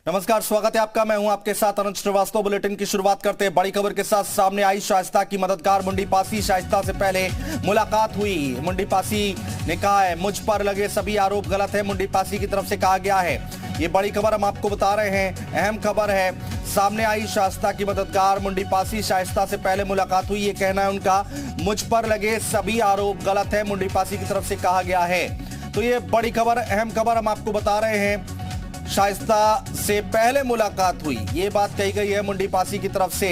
नमस्कार, स्वागत है आपका। मैं हूं आपके साथ अनंत श्रीवास्तव। बुलेटिन की शुरुआत करते हैं बड़ी खबर के साथ। सामने आई शाइस्ता की मददगार मुंडी पासी। शाइस्ता से पहले मुलाकात हुई। मुंडी पासी ने कहा है मुझ पर लगे सभी आरोप गलत है। मुंडी पासी की तरफ से कहा गया है। ये बड़ी खबर हम आपको बता रहे हैं, अहम खबर है। सामने आई शाइस्ता की मददगार मुंडी पासी। शाइस्ता से पहले मुलाकात हुई, ये कहना है उनका। मुझ पर लगे सभी आरोप गलत है, मुंडी पासी की तरफ से कहा गया है। तो ये बड़ी खबर, अहम खबर हम आपको बता रहे हैं। शाइस्ता से पहले मुलाकात हुई, ये बात कही गई है मुंडी पासी की तरफ से।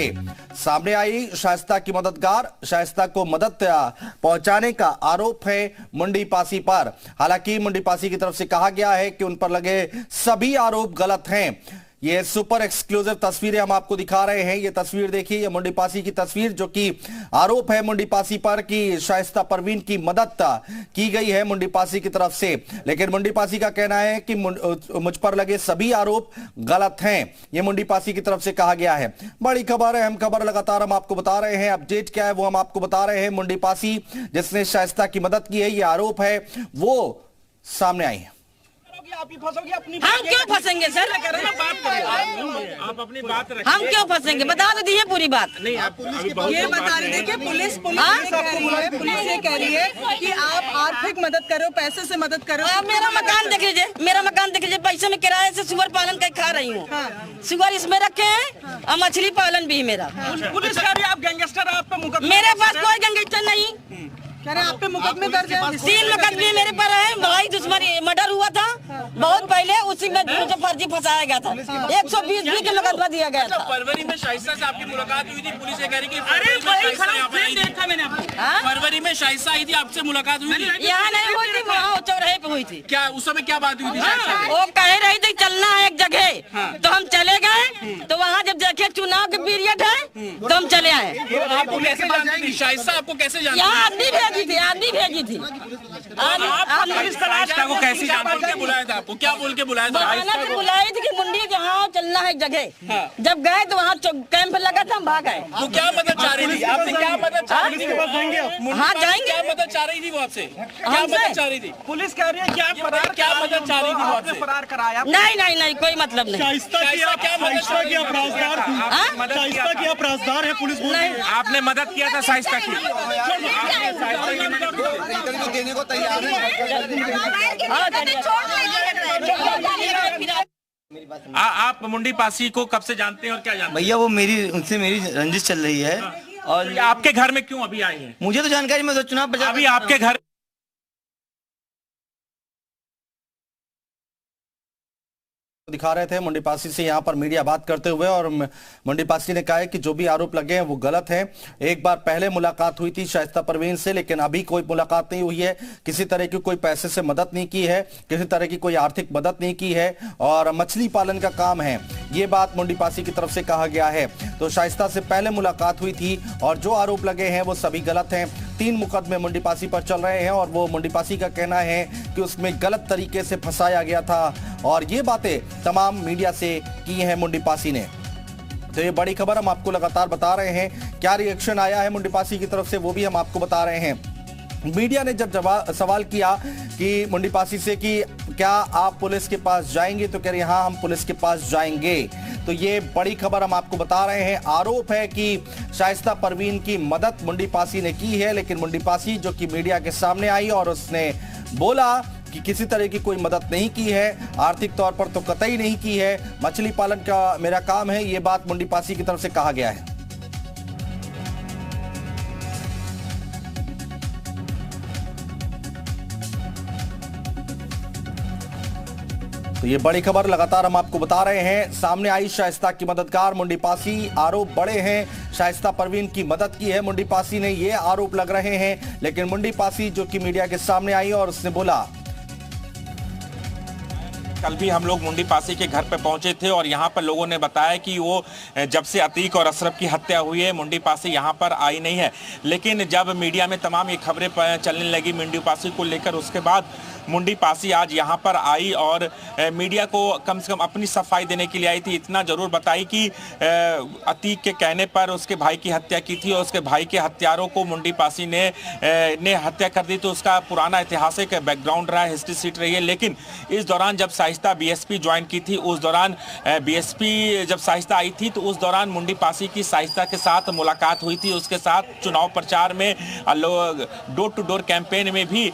सामने आई शाइस्ता की मददगार। शाइस्ता को मदद पहुंचाने का आरोप है मुंडी पासी पर। हालांकि मुंडी पासी की तरफ से कहा गया है कि उन पर लगे सभी आरोप गलत हैं। ये सुपर एक्सक्लूसिव तस्वीरें हम आपको दिखा रहे हैं। ये तस्वीर देखिए, ये मुंडी पासी की तस्वीर, जो कि आरोप है मुंडी पासी पर कि शाइस्ता परवीन की मदद की गई है मुंडी पासी की तरफ से। लेकिन मुंडी पासी का कहना है कि मुझ पर लगे सभी आरोप गलत हैं। ये मुंडी पासी की तरफ से कहा गया है। बड़ी खबर है, अहम खबर लगातार हम आपको बता रहे हैं। अपडेट क्या है वो हम आपको बता रहे हैं। मुंडी पासी जिसने शाइस्ता की मदद की है, ये आरोप है, वो सामने आई है। आप ही फंसोगे अपनी। हम क्यों फंसेंगे सर? आप अपनी बात रखिए। हम क्यों फंसेंगे? बता तो दिए पूरी बात। नहीं, आप ये बता रहे थे कि पुलिस ये कह रही है कि आप आर्थिक मदद करो, पैसे से मदद करो। आप मेरा मकान देख लीजिए, मेरा मकान देख लीजिए। पैसे में किराए से सुअर पालन कर खा रही हूँ। सुअर इसमें रखे हैं और मछली पालन भी है मेरा। पुलिस कह रही है आप गैंगस्टर, आप पे मुकदमा। मेरे पास कोई गैंगस्टर नहीं। कह रहे आप पे मुकदमे दर्ज है। 3 मुकदमे मेरे पर है। भाई दुश्मनी मर्डर हुआ था बहुत पहले, उसी में मुझे फर्जी फंसाया गया था। 120 के मुकदमा दिया गया था। फरवरी में शाइस्ता से आपकी मुलाकात हुई थी, पुलिस ये कह रही कि फरवरी में शाइस्ता आई थी, आपसे मुलाकात हुई थी। यहाँ नहीं हुई थी, वहाँ चौराहे पे हुई थी। क्या उस समय क्या बात हुई थी? वो कह रही थी चलना है एक जगह, तो हम चले गए। तो वहाँ जब देखे चुनाव के पीरियड है तो हम चले आए। आपको कैसे जानती थी शाइस्ता? आपको कैसे जानती यहाँ आदमी भेजी थी, आदमी भेजी थी। को कैसे जानती? बुलाया था आपको? क्या बोल के बुलाया था? बुलाई थी कि मुंडी जहाँ चलना है एक जगह। जब गए तो वहाँ कैंप लगा था, हम भाग गए। वो क्या मदद चाह रही थी आपसे? क्या मदद चाह रही थी? हाँ जाएंगे। क्या मदद चाह रही थी वो आपसे? क्या मदद चाह रही थी? पुलिस कह रही है कि आप फरार, क्या मदद चाह रही थी वो आपने आपसे? फरार कराया। नहीं नहीं नहीं, कोई मतलब नहीं। शाइस्ता क्या मदद चाह रही थी? शाइस्ता की अपराधदार है पुलिस। नहीं, आपने मदद किया था शाइस्ता की? देने को तैयार आप मुंडी पासी को कब से जानते हैं और क्या जानते हैं? भैया वो उनसे मेरी रंजिश चल रही है। और आपके घर में क्यों अभी आए हैं? मुझे तो जानकारी, मैं तो चुनाव प्रचार अभी आपके घर दिखा रहे थे मुंडी पासी से यहाँ पर मीडिया बात करते हुए। और मुंडी पासी ने कहा है कि जो भी आरोप लगे हैं वो गलत है। एक बार पहले मुलाकात हुई थी शाइस्ता परवीन से, लेकिन अभी कोई मुलाकात नहीं हुई है। किसी तरह की कोई पैसे से मदद नहीं की है, किसी तरह की कोई आर्थिक मदद नहीं की है, और मछली पालन का काम है। ये बात मुंडी पासी की तरफ से कहा गया है। तो शाइस्ता से पहले मुलाकात हुई थी और जो आरोप लगे हैं वो सभी गलत हैं। 3 मुकदमे मुंडी पासी पर चल रहे हैं और वो मुंडी पासी का कहना है कि उसमें गलत तरीके से फंसाया गया था। और ये बातें तमाम मीडिया से की हैं मुंडी पासी ने। तो ये बड़ी खबर हम आपको लगातार बता रहे हैं। क्या रिएक्शन आया है मुंडी पासी की तरफ से वो भी हम आपको बता रहे हैं। मीडिया ने जब सवाल किया कि मुंडी पासी से कि क्या आप पुलिस के पास जाएंगे, तो कह रही हाँ हम पुलिस के पास जाएंगे। तो ये बड़ी खबर हम आपको बता रहे हैं। आरोप है कि शाइस्ता परवीन की मदद मुंडी पासी ने की है, लेकिन मुंडी पासी जो कि मीडिया के सामने आई और उसने बोला कि किसी तरह की कोई मदद नहीं की है, आर्थिक तौर पर तो कतई नहीं की है, मछली पालन का मेरा काम है। ये बात मुंडी पासी की तरफ से कहा गया है। तो ये बड़ी खबर लगातार हम आपको बता रहे हैं। सामने आई शाइस्ता की मददगार मुंडी पासी। आरोप बड़े हैं, शाइस्ता परवीन की मदद की है मुंडी पासी ने, ये आरोप लग रहे हैं। लेकिन मुंडी पासी जो कि मीडिया के सामने आई और उसने बोला, कल भी हम लोग मुंडी पासी के घर पे पहुंचे थे और यहाँ पर लोगों ने बताया कि वो जब से अतीक और अशरफ की हत्या हुई है मुंडी पासी यहाँ पर आई नहीं है। लेकिन जब मीडिया में तमाम ये खबरें चलने लगी मुंडी पासी को लेकर, उसके बाद मुंडी पासी आज यहाँ पर आई और मीडिया को कम से कम अपनी सफाई देने के लिए आई थी। इतना जरूर बताई कि अतीक के कहने पर उसके भाई की हत्या की थी और उसके भाई के हत्यारों को मुंडी पासी ने हत्या कर दी। तो उसका पुराना ऐतिहासिक बैकग्राउंड रहा है, हिस्ट्री सीट रही है। लेकिन इस दौरान जब शाइस्ता बीएसपी ज्वाइन की थी, उस दौरान बीएसपी जब शाइस्ता आई थी तो उस दौरान मुंडी पासी की शाइस्ता के साथ मुलाकात हुई थी। उसके साथ चुनाव प्रचार में डोर टू डोर कैंपेन में भी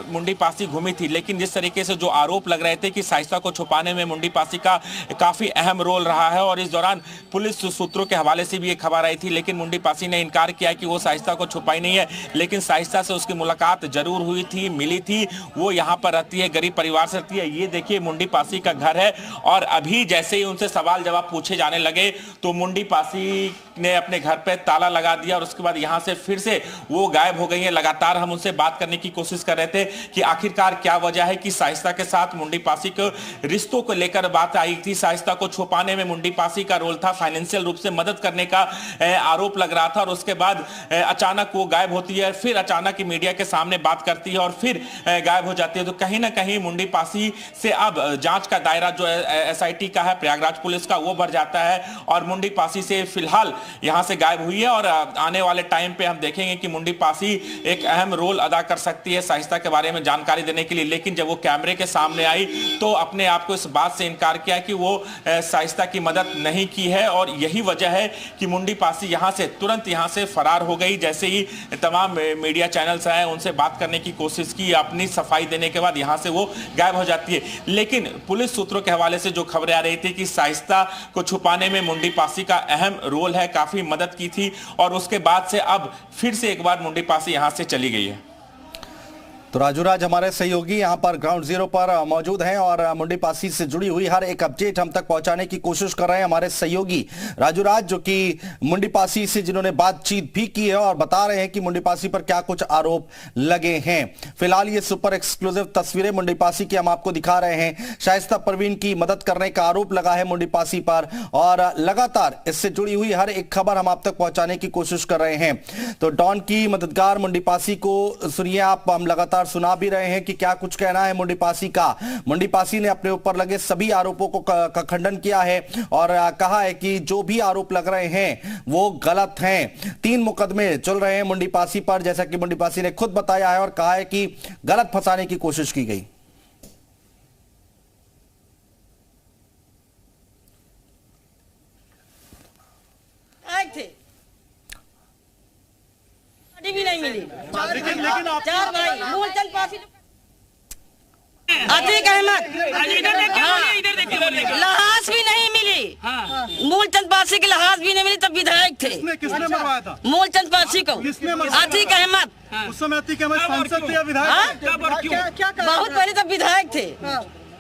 मुंडी पासी घूमी थी। लेकिन जिस तरीके से जो आरोप लग रहे थे कि शाइस्ता को छुपाने में मुंडी पासी का काफी अहम रोल रहा है और इस दौरान पुलिस सूत्रों के हवाले से भी ये खबर आई थी, लेकिन मुंडी पासी ने इनकार किया कि वो शाइस्ता को छुपाई नहीं है। लेकिन शाइस्ता से उसकी मुलाकात जरूर हुई थी, मिली थी। वो यहाँ पर रहती है, गरीब परिवार से रहती है। ये देखिए मुंडी पासी का घर है और अभी जैसे ही उनसे सवाल जवाब पूछे जाने लगे तो मुंडी पासी ने अपने घर पे ताला लगा दिया और उसके बाद यहाँ से फिर से वो गायब हो गई है। लगातार हम उनसे बात करने की कोशिश कर रहे थे कि आखिरकार क्या वजह है कि शाइस्ता के साथ मुंडी पासी को रिश्तों को लेकर बात आई थी। शाइस्ता को छुपाने में मुंडी पासी का रोल था, फाइनेंशियल रूप से मदद करने का आरोप लग रहा था और उसके बाद अचानक वो गायब होती है, फिर अचानक मीडिया के सामने बात करती है और फिर गायब हो जाती है। तो कहीं ना कहीं मुंडी पासी से अब जांच का दायरा जो एसआईटी का है, प्रयागराज पुलिस का, वो बढ़ जाता है और मुंडी पासी से फिलहाल यहां से गायब हुई है। और आने वाले टाइम पे हम देखेंगे कि मुंडी पासी एक अहम रोल अदा कर सकती है शाइस्ता के बारे में जानकारी देने के लिए। लेकिन जब वो कैमरे के सामने आई तो अपने आप को इस बात से इनकार किया कि वो शाइस्ता की मदद नहीं की है और यही वजह है कि मुंडी पासी यहां से तुरंत यहां से फरार हो गई। जैसे ही तमाम मीडिया चैनल्स आए, उनसे बात करने की कोशिश की, अपनी सफाई देने के बाद यहां से वो गायब हो जाती है। लेकिन पुलिस सूत्रों के हवाले से जो खबरें आ रही थी कि शाइस्ता को छुपाने में मुंडी पासी का अहम रोल है, काफी मदद की थी और उसके बाद से अब फिर से एक बार मुंडी पासी यहां से चली गई है। तो राजूराज हमारे सहयोगी यहाँ पर ग्राउंड जीरो पर मौजूद हैं और मुंडी पासी से जुड़ी हुई हर एक अपडेट हम तक पहुंचाने की कोशिश कर रहे हैं हमारे सहयोगी राजूराज, जो कि मुंडी पासी से जिन्होंने बातचीत भी की है और बता रहे हैं कि मुंडी पासी पर क्या कुछ आरोप लगे हैं। फिलहाल ये सुपर एक्सक्लूसिव तस्वीरें मुंडी पासी की हम आपको दिखा रहे हैं। शाइस्ता परवीन की मदद करने का आरोप लगा है मुंडी पासी पर और लगातार इससे जुड़ी हुई हर एक खबर हम आप तक पहुंचाने की कोशिश कर रहे हैं। तो डॉन की मददगार मुंडी पासी को सुनिए आप, हम लगातार सुना भी रहे हैं कि क्या कुछ कहना है मुंडी पासी का। मुंडी पासी ने अपने ऊपर लगे सभी आरोपों का खंडन किया है और कहा है कि जो भी आरोप लग रहे हैं वो गलत हैं। 3 मुकदमे चल रहे हैं मुंडी पासी पर, जैसा कि मुंडी पासी ने खुद बताया है और कहा है कि गलत फंसाने की कोशिश की गई। भी नहीं मिली। लेकिन आप 4 भाई मूलचंद पासी, अतीक अहमद, लाश भी नहीं मिली। मूलचंद पासी की लाश भी नहीं मिली, तब विधायक थे। किसने मरवाया था? मूलचंद पासी को अतीक अहमद। उस समय अतीक अहमद सांसद थे या विधायक? बहुत पहले तब विधायक थे,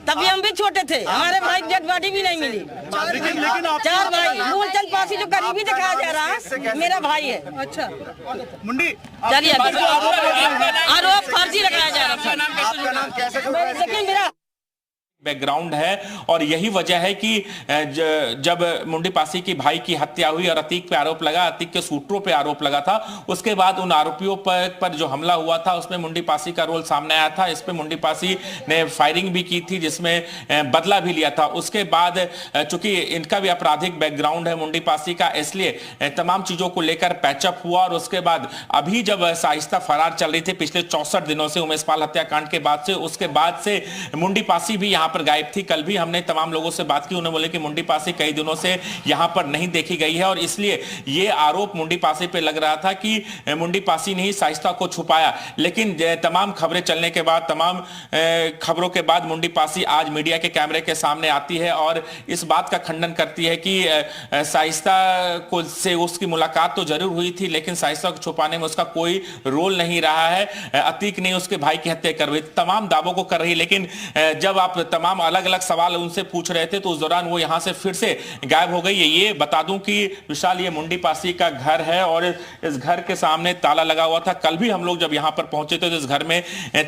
तभी हम भी छोटे थे, हमारे भाई डेड बॉडी भी नहीं मिली। लेकिन आप 4 भाई, मूलचंद पासी जो करीबी दिखाया जा रहा है मेरा भाई है। अच्छा मुंडी, चलिए आरोप फर्जी लगाया जा रहा है। लेकिन मेरा बैकग्राउंड है और यही वजह है कि जब मुंडी पासी की भाई की हत्या हुई और अतीक पे आरोप लगा, अतीक के सूत्रों पे आरोप लगा था, उसके बाद उन आरोपियों पर जो हमला हुआ था उसमें मुंडी पासी का रोल सामने आया था। इस पे मुंडी पासी ने फायरिंग भी की थी जिसमें बदला भी लिया था। उसके बाद चूंकि इनका भी आपराधिक बैकग्राउंड है मुंडी पासी का, इसलिए तमाम चीजों को लेकर पैचअप हुआ और उसके बाद अभी जब शाइस्ता फरार चल रही थी पिछले 64 दिनों से उमेश पाल हत्याकांड के बाद से, उसके बाद से मुंडी पासी भी यहाँ पर गायब थी। कल भी हमने तमाम लोगों से बात की, उन्होंने बोले कि मुंडी पासी कई दिनों से यहां पर नहीं देखी गई है और इसलिए ये आरोप मुंडी पासी पे लग रहा था कि मुंडी पासी ने ही शाइस्ता को छुपाया। लेकिन तमाम खबरें चलने के बाद, तमाम खबरों के बाद मुंडी पासी आज मीडिया के कैमरे के सामने आती है और इस बात का खंडन करती है कि शाइस्ता को से उसकी मुलाकात तो जरूर हुई थी लेकिन शाइस्ता को छुपाने में उसका कोई रोल नहीं रहा है। अतीक ने उसके भाई की हत्या करवाई, तमाम दावों को कर रही है। लेकिन जब आप तमाम अलग अलग सवाल उनसे पूछ रहे थे तो उस दौरान वो यहां से फिर से गायब हो गई है। ये बता दूं कि विशाल, ये मुंडी पासी का घर है और इस घर के सामने ताला लगा हुआ था। कल भी हम लोग जब यहां पर पहुंचे थे तो इस घर में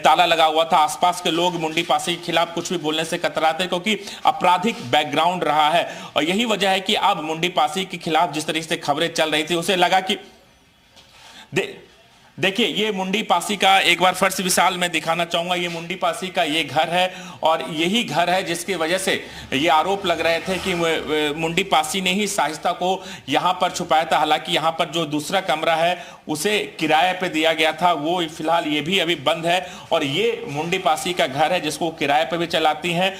ताला लगा हुआ था। आसपास के लोग मुंडी पासी के खिलाफ कुछ भी बोलने से कतराते क्योंकि आपराधिक बैकग्राउंड रहा है और यही वजह है कि अब मुंडी पासी के खिलाफ जिस तरीके से खबरें चल रही थी उसे लगा कि देखिए ये मुंडी पासी का एक बार फर्श विशाल मैं दिखाना चाहूंगा। ये मुंडी पासी का ये घर है और यही घर है जिसकी वजह से ये आरोप लग रहे थे कि मुंडी पासी ने ही शाइस्ता को यहां पर छुपाया था। हालांकि यहां पर जो दूसरा कमरा है उसे किराए पे दिया गया था, वो फिलहाल ये भी अभी बंद है और ये मुंडी पासी का घर है जिसको किराए पे भी चलाती हैं।